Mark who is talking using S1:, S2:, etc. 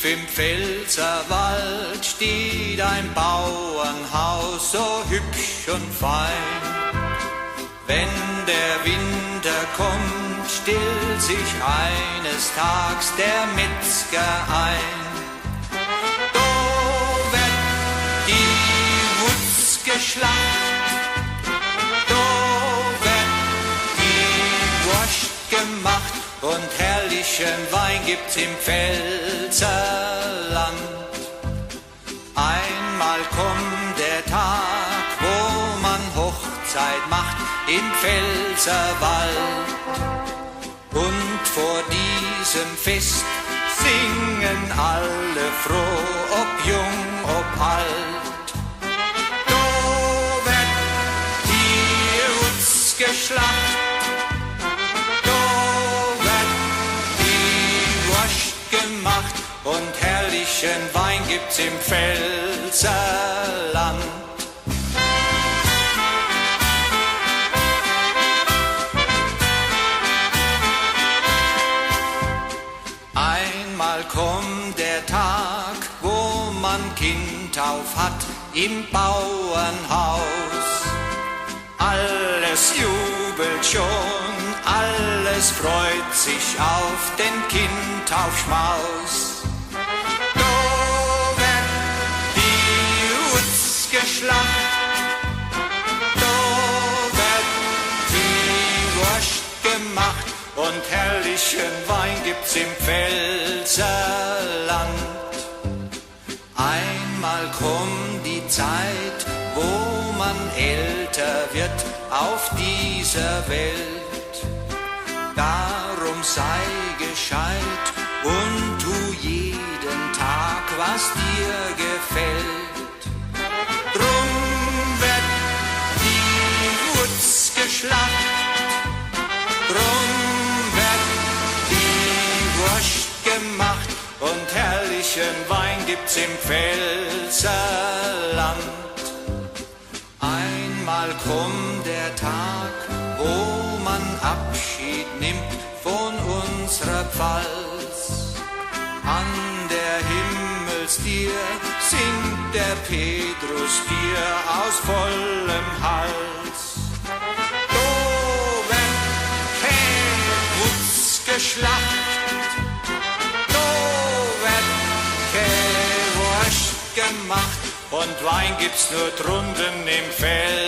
S1: im Pfälzerwald steht ein Bauernhaus, so hübsch und fein. Wenn der Winter kommt, stillt sich eines Tags der Metzger ein. Da wird die Wutz geschlacht, da wird die Wurst gemacht und herrlichen Wein gibt's im Pfälzerland. Einmal kommt der Tag, wo man Hochzeit macht im Pfälzerwald. Und vor diesem Fest singen alle froh, ob jung, ob alt. Da wird die Wutz geschlacht, gemacht und herrlichen Wein gibt's im Pfälzerland. Einmal kommt der Tag, wo man Kindtauf hat im Bauernhaus. Alles jubelt schon, alles freut sich auf den Kindtaufschmaus. Da wird die Wutz geschlacht, da wird die Wurst gemacht und herrlichen Wein gibt's im Pfälzerland. Einmal kommt die Zeit, wo man älter wird auf dieser Welt. Darum sei gescheit und tu jeden Tag, was dir gefällt. Drum wird die Wutz geschlacht, drum wird die Wurst gemacht und herrlichen Wein gibt's im Pfälzerland. Einmal kommt der Tag, wo man Abschied nimmt von unserer Pfalz. An der Himmelstier singt der Petrus dir aus vollem Hals. Da wird keine Wutz geschlacht, da wird keine Wurst gemacht und Wein gibt's nur drunten im Feld.